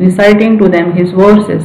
reciting to them his verses,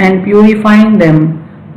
and purifying them,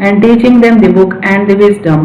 and teaching them the book and the wisdom,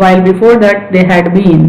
while before that they had been,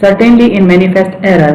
certainly in manifest error।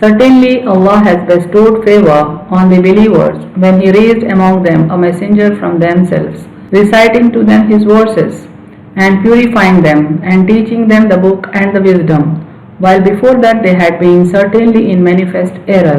Certainly Allah has bestowed favor on the believers when He raised among them a messenger from themselves, reciting to them His verses, and purifying them, and teaching them the book and the wisdom, while before that they had been certainly in manifest error।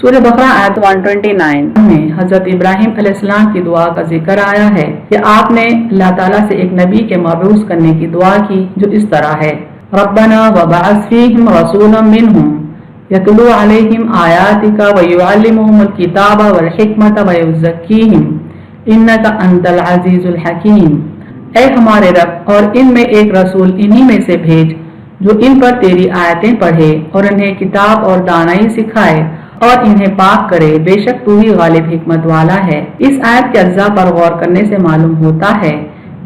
سورہ بقرہ آیت 129 میں حضرت ابراہیم علیہ السلام کی دعا کا ذکر آیا ہے کہ آپ نے اللہ تعالیٰ سے ایک نبی کے مبعوث کرنے کی دعا کی جو اس طرح ہے، ربنا وبعث فیہم رسولا منہم یتلو علیہم آیاتک ویعلمہم الکتاب والحکمت ویزکیہم انک انت العزیز الحکیم۔ اے ہمارے رب، اور ان میں ایک رسول انہی میں سے بھیج جو ان پر تیری آیتیں پڑھے اور انہیں کتاب اور دانائی سکھائے اور انہیں پاک کرے، بے شک تو ہی غالب حکمت والا ہے۔ اس آیت کے اجزاء پر غور کرنے سے معلوم ہوتا ہے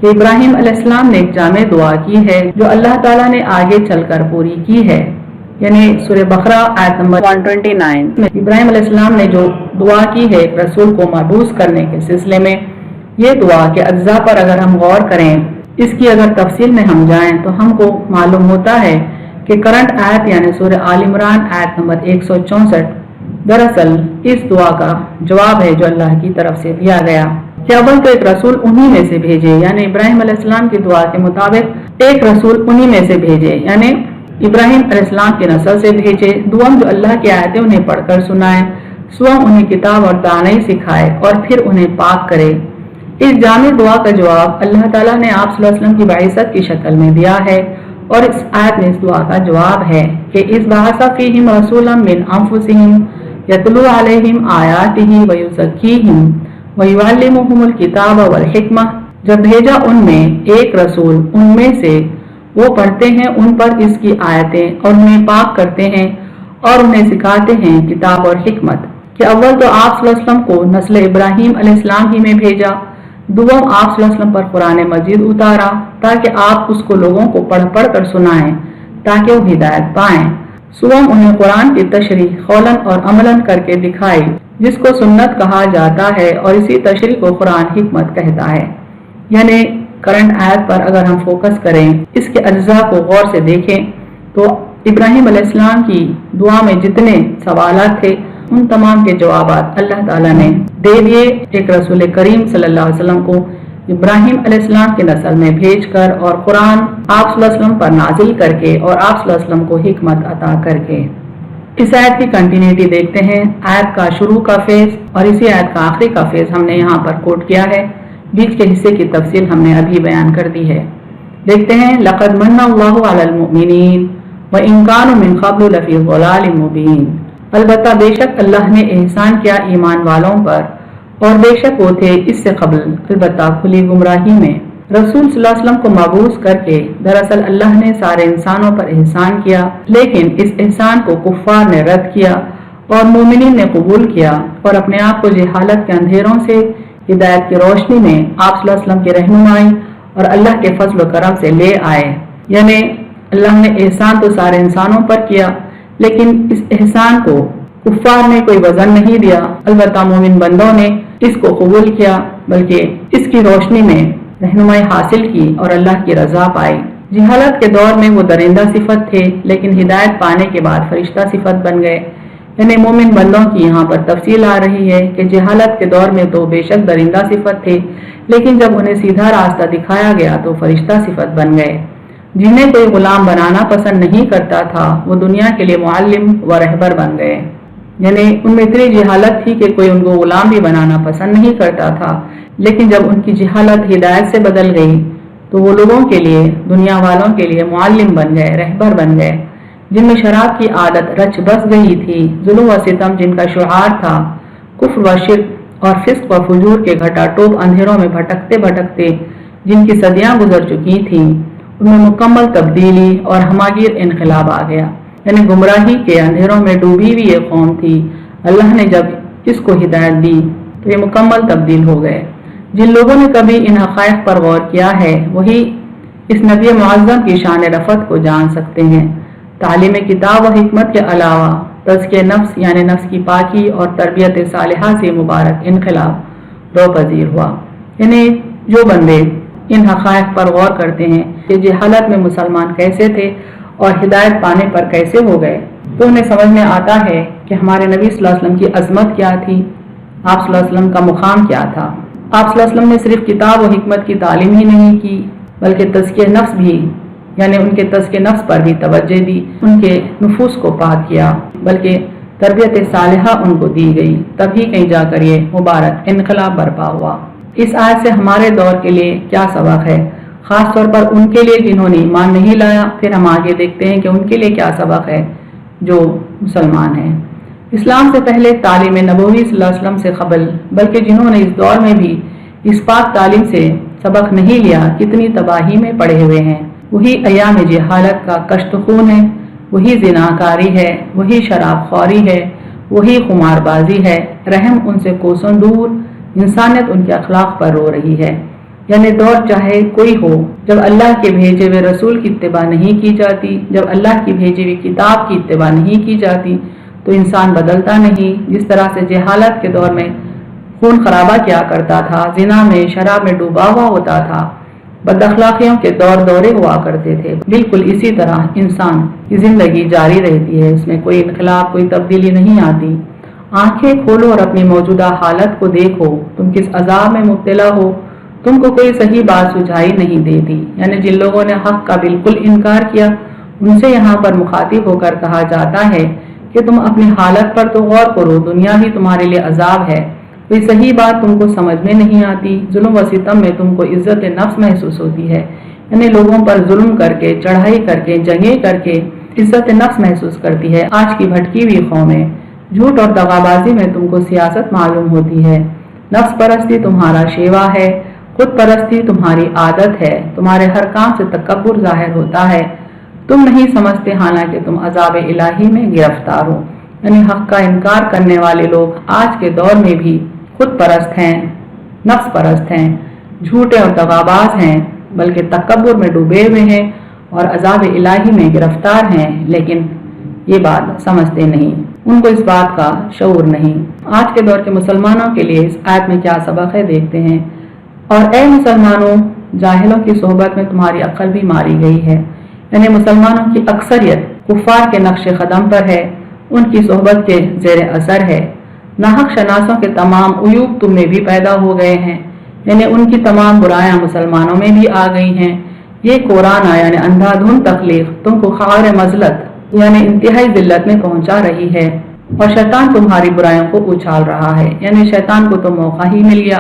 کہ ابراہیم علیہ السلام نے ایک جامع دعا کی ہے جو اللہ تعالیٰ نے آگے چل کر پوری کی ہے، یعنی سورہ بقرہ آیت نمبر 129 میں ابراہیم علیہ السلام نے جو دعا کی ہے ایک رسول کو مبعوث کرنے کے سلسلے میں، یہ دعا کے اجزاء پر اگر ہم غور کریں، اس کی اگر تفصیل میں ہم جائیں تو ہم کو معلوم ہوتا ہے کہ کرنٹ آیت یعنی سورہ آل عمران آیت نمبر 164 دراصل اس دعا کا جواب ہے جو اللہ کی طرف سے دیا گیا کہ اول تو ایک رسول انہی میں سے بھیجے، یعنی ابراہیم علیہ السلام کی دعا کے مطابق ایک رسول انہی میں سے بھیجے، یعنی ابراہیم علیہ السلام کی نسل سے بھیجے، دوم جو اللہ کی آیتیں انہیں پڑھ کر سنائے، سوم انہیں کتاب اور دانائی سکھائے اور پھر انہیں پاک کرے۔ اس جامع دعا کا جواب اللہ تعالیٰ نے آپ صلی اللہ علیہ وسلم کی بعثت کی شکل میں دیا ہے، اور اس آیت میں اس دعا کا جواب ہے کہ اس بعث فیہم رسولا من انفسہم یتلو علیہم آیاتہ ویزکیہم ویعلمہم الکتاب والحکمہ، جب بھیجا ان میں ایک رسول ان میں سے، وہ پڑھتے ہیں ان پر اس کی آیتیں اور انہیں پاک کرتے ہیں اور انہیں سکھاتے ہیں کتاب اور حکمت، کہ اول تو آپ صلی اللہ علیہ وسلم کو نسل ابراہیم علیہ السلام ہی میں بھیجا، دوم آپ صلی اللہ علیہ وسلم پر قرآن مجید اتارا تاکہ آپ اس کو لوگوں کو پڑھ پڑھ کر سنائیں تاکہ وہ ہدایت پائیں، سوم انہیں قرآن کی تشریح قولاً اور عملاً کر کے دکھائی جس کو سنت کہا جاتا ہے، اور اسی تشریح کو قرآن حکمت کہتا ہے۔ یعنی کرنٹ آیت پر اگر ہم فوکس کریں، اس کے اجزاء کو غور سے دیکھیں تو ابراہیم علیہ السلام کی دعا میں جتنے سوالات تھے ان تمام کے جوابات اللہ تعالیٰ نے دے دیے ایک رسول کریم صلی اللہ علیہ وسلم کو ابراہیم علیہ السلام کے نسل میں بھیج کر، اور قرآن آپ صلی اللہ علیہ وسلم پر نازل کر کے، اور آپ صلی اللہ علیہ وسلم کو حکمت عطا کر کے۔ اس آیت کی کنٹینیوٹی دیکھتے ہیں، آیت کا شروع کا فیض اور اسی آیت کا آخری کا فیض ہم نے یہاں پر کوٹ کیا ہے، بیچ کے حصے کی تفصیل ہم نے ابھی بیان کر دی ہے۔ دیکھتے ہیں، لقد من اللہ علی المؤمنین وَإِن كَانُوا مِن قَبْلُ لَفِي ضَلَالٍ مُبِينٍ، البتہ بے شک اللہ نے احسان کیا ایمان والوں پر، اور بے شک وہ تھے اس سے قبل البتہ کھلی گمراہی میں۔ رسول صلی اللہ علیہ وسلم کو مبعوث کر کے دراصل اللہ نے سارے انسانوں پر احسان کیا، لیکن اس احسان کو کفار نے رد کیا اور مومنین نے قبول کیا، اور اپنے آپ کو جہالت کے اندھیروں سے ہدایت کی روشنی میں آپ صلی اللہ علیہ وسلم کی رہنمائی اور اللہ کے فضل و کرم سے لے آئے۔ یعنی اللہ نے احسان تو سارے انسانوں پر کیا، لیکن اس احسان کو کفار نے کوئی وزن نہیں دیا، البتہ مومن بندوں نے اس کو قبول کیا، بلکہ اس کی روشنی میں رہنمائی حاصل کی اور اللہ کی رضا پائی۔ جہالت کے دور میں وہ درندہ صفت تھے، لیکن ہدایت پانے کے بعد فرشتہ صفت بن گئے۔ یعنی مومن بندوں کی یہاں پر تفصیل آ رہی ہے کہ جہالت کے دور میں تو بے شک درندہ صفت تھے، لیکن جب انہیں سیدھا راستہ دکھایا گیا تو فرشتہ صفت بن گئے۔ جنہیں کوئی غلام بنانا پسند نہیں کرتا تھا وہ دنیا کے لیے معلم و رہبر بن گئے۔ یعنی ان میں اتنی جہالت تھی کہ کوئی ان کو غلام بھی بنانا پسند نہیں کرتا تھا، لیکن جب ان کی جہالت ہدایت سے بدل گئی تو وہ لوگوں کے لیے، دنیا والوں کے لیے معلم بن گئے، رہبر بن گئے۔ جن میں شراب کی عادت رچ بس گئی تھی، ظلم و ستم جن کا شعار تھا، کفر و شرک اور فسق و فجور کے گھٹا ٹوپ اندھیروں میں بھٹکتے بھٹکتے جن کی صدیاں گزر چکی تھیں، ان میں مکمل تبدیلی اور ہماگیر انقلاب آ گیا۔ یعنی گمراہی کے اندھیروں میں ڈوبی ہوئی یہ قوم تھی، اللہ نے جب اس کو ہدایت دی تو یہ مکمل تبدیل ہو گئے۔ جن لوگوں نے کبھی ان حقائق پر غور کیا ہے وہی اس نبی معظم کی شان رفعت کو جان سکتے ہیں۔ تعلیم کتاب و حکمت کے علاوہ تزکیہ نفس یعنی نفس کی پاکی اور تربیت صالحہ سے مبارک انقلاب رو پذیر ہوا۔ یعنی جو بندے ان حقائق پر غور کرتے ہیں کہ جہالت میں مسلمان کیسے تھے اور ہدایت پانے پر کیسے ہو گئے، تو انہیں سمجھ میں آتا ہے کہ ہمارے نبی صلی اللہ علیہ وسلم کی عظمت کیا تھی، آپ صلی اللہ علیہ وسلم کا مقام کیا تھا۔ آپ صلی اللہ علیہ وسلم نے صرف کتاب و حکمت کی تعلیم ہی نہیں کی بلکہ تزکیہ نفس بھی، یعنی ان کے تزکیہ نفس پر بھی توجہ دی، ان کے نفوس کو پاک کیا، بلکہ تربیت صالحہ ان کو دی گئی، تبھی کہیں جا کر یہ مبارک انقلاب برپا ہوا۔ اس آیت سے ہمارے دور کے لیے کیا سبق ہے، خاص طور پر ان کے لیے جنہوں نے ایمان نہیں لایا؟ پھر ہم آگے دیکھتے ہیں کہ ان کے لیے کیا سبق ہے جو مسلمان ہیں۔ اسلام سے پہلے تعلیم نبوی صلی اللہ علیہ وسلم سے قبل، بلکہ جنہوں نے اس دور میں بھی اس پاک تعلیم سے سبق نہیں لیا، کتنی تباہی میں پڑے ہوئے ہیں۔ وہی ایام جہالت کا کشت خون ہے، وہی زناکاری ہے، وہی شراب خوری ہے، وہی خمار بازی ہے۔ رحم ان سے کوسوں دور، انسانیت ان کے اخلاق پر رو رہی ہے۔ یعنی دور چاہے کوئی ہو، جب اللہ کے بھیجے ہوئے رسول کی اتباع نہیں کی جاتی، جب اللہ کی بھیجی ہوئی کتاب کی اتباع نہیں کی جاتی، تو انسان بدلتا نہیں۔ جس طرح سے جہالت کے دور میں خون خرابہ کیا کرتا تھا، زنا میں، شراب میں ڈوبا ہوا ہوتا تھا، بد اخلاقیوں کے دورے ہوا کرتے تھے، بالکل اسی طرح انسان کی زندگی جاری رہتی ہے، اس میں کوئی انقلاب، کوئی تبدیلی نہیں آتی۔ آنکھیں کھولو اور اپنی موجودہ حالت کو دیکھو، تم کس عذاب میں مبتلا ہو، تم کو کوئی صحیح بات سجھائی نہیں دیتی۔ یعنی جن لوگوں نے حق کا بالکل انکار کیا، ان سے یہاں پر مخاطب ہو کر کہا جاتا ہے کہ تم اپنی حالت پر تو غور کرو، دنیا بھی تمہارے لیے عذاب ہے، کوئی صحیح بات تم کو سمجھ میں نہیں آتی، ظلم و ستم میں تم کو عزت نفس محسوس ہوتی ہے، یعنی لوگوں پر ظلم کر کے، چڑھائی کر کے، جنگیں کر کے عزت نفس محسوس کرتی ہے۔ آج کی بھٹکی ہوئی قومیں، جھوٹ اور دغابازی میں تم کو سیاست معلوم ہوتی ہے، نفس پرستی تمہارا شیوا ہے، خود پرستی تمہاری عادت ہے، تمہارے ہر کام سے تکبر ظاہر ہوتا ہے، تم نہیں سمجھتے حالانکہ تم عذاب الہی میں گرفتار ہو۔ یعنی حق کا انکار کرنے والے لوگ آج کے دور میں بھی خود پرست ہیں، نفس پرست ہیں، جھوٹے اور دغاباز ہیں، بلکہ تکبر میں ڈوبے ہوئے ہیں اور عذاب الہی میں گرفتار ہیں، لیکن یہ بات سمجھتے نہیں، ان کو اس بات کا شعور نہیں۔ آج کے دور کے مسلمانوں کے لیے اس آیت میں کیا سبق ہے دیکھتے ہیں۔ اور اے مسلمانوں، جاہلوں کی صحبت میں تمہاری عقل بھی ماری گئی ہے، یعنی مسلمانوں کی اکثریت کفار کے نقش قدم پر ہے، ان کی صحبت کے زیر اثر ہے، ناحق شناسوں کے تمام عیوب تم میں بھی پیدا ہو گئے ہیں، یعنی ان کی تمام برائیاں مسلمانوں میں بھی آ گئی ہیں۔ یہ قرآن یعنی اندھا دھند تخلیق تم کو خار مذلت یعنی انتہائی ذلت میں پہنچا رہی ہے، اور شیطان تمہاری برائیوں کو اچھال رہا ہے، یعنی شیطان کو تو موقع ہی مل گیا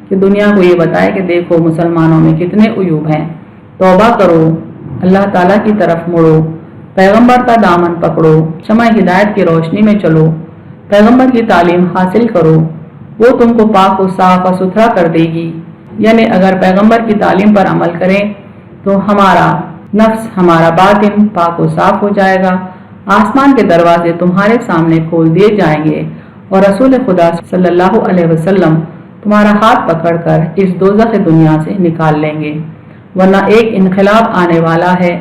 کہ دنیا کو یہ بتائے کہ دیکھو مسلمانوں میں کتنے عیوب ہیں، توبہ کرو، اللہ تعالیٰ کی طرف مڑو، پیغمبر کا دامن پکڑو، شمع ہدایت کی روشنی میں چلو، پیغمبر کی تعلیم حاصل کرو، وہ تم کو پاک و صاف و ستھرا کر دے گی۔ یعنی اگر پیغمبر کی تعلیم پر عمل کریں تو ہمارا نفس، ہمارا باطن پاک و صاف ہو جائے گا، آسمان کے دروازے تمہارے سامنے کھول دیے جائیں گے، اور رسول خدا صلی اللہ علیہ وسلم تمہارا ہاتھ پکڑ کر اس دوزخ دنیا سے نکال لیں گے، ورنہ ایک انقلاب آنے والا ہے،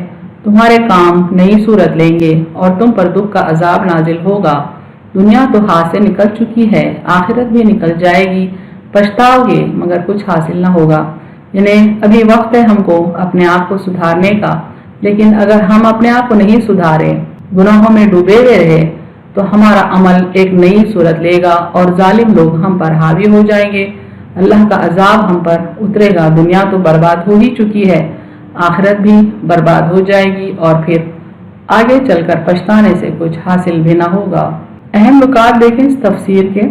تمہارے کام نئی صورت لیں گے اور تم پر دکھ کا عذاب نازل ہوگا۔ دنیا تو ہاتھ سے نکل چکی ہے، آخرت بھی نکل جائے گی، پچھتاؤ گے مگر کچھ حاصل نہ ہوگا۔ یعنی ابھی وقت ہے ہم کو اپنے آپ کو سدھارنے کا، لیکن اگر ہم اپنے آپ کو نہیں سدھارے، گناہوں میں ڈوبے ہوئے رہے، تو ہمارا عمل ایک نئی صورت لے گا اور ظالم لوگ ہم پر حاوی ہو جائیں گے، اللہ کا عذاب ہم پر اترے گا۔ دنیا تو برباد ہو ہی چکی ہے، آخرت بھی برباد ہو جائے گی، اور پھر آگے چل کر پچھتانے سے کچھ حاصل بھی نہ ہوگا۔ اہم نکات دیکھیں اس تفسیر کے۔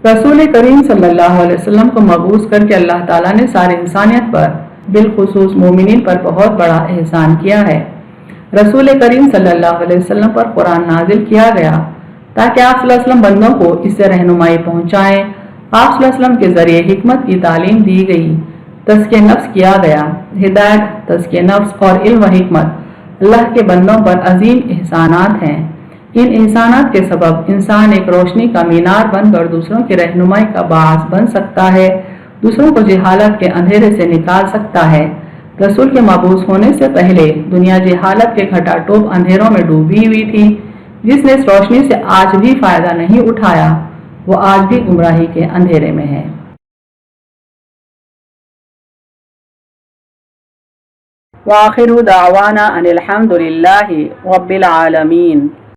رسول کریم صلی اللہ علیہ وسلم کو مبعوث کر کے اللہ تعالیٰ نے ساری انسانیت پر، بالخصوص مومنین پر بہت بڑا احسان کیا ہے۔ رسول کریم صلی اللہ علیہ وسلم پر قرآن نازل کیا گیا تاکہ آپ صلی اللہ علیہ وسلم بندوں کو اس سے رہنمائی پہنچائیں۔ آپ صلی اللہ علیہ وسلم کے ذریعے حکمت کی تعلیم دی گئی، تزکیہ نفس کیا گیا۔ ہدایت، تزکیہ نفس اور علم و حکمت اللہ کے بندوں پر عظیم احسانات ہیں۔ ان احسانات کے سبب انسان ایک روشنی کا مینار بن کر دوسروں کی رہنمائی کا باعث بن سکتا ہے، دوسروں کو جہالت کے اندھیرے سے نکال سکتا ہے۔ رسول کے مبعوث ہونے سے پہلے دنیا جہالت کے گھٹا ٹوپ اندھیروں میں ڈوبی ہوئی تھی، جس نے اس روشنی سے آج بھی فائدہ نہیں اٹھایا، وہ آج بھی گمراہی کے اندھیرے میں ہے۔ وآخر دعوانا ان الحمد للہ رب العالمین۔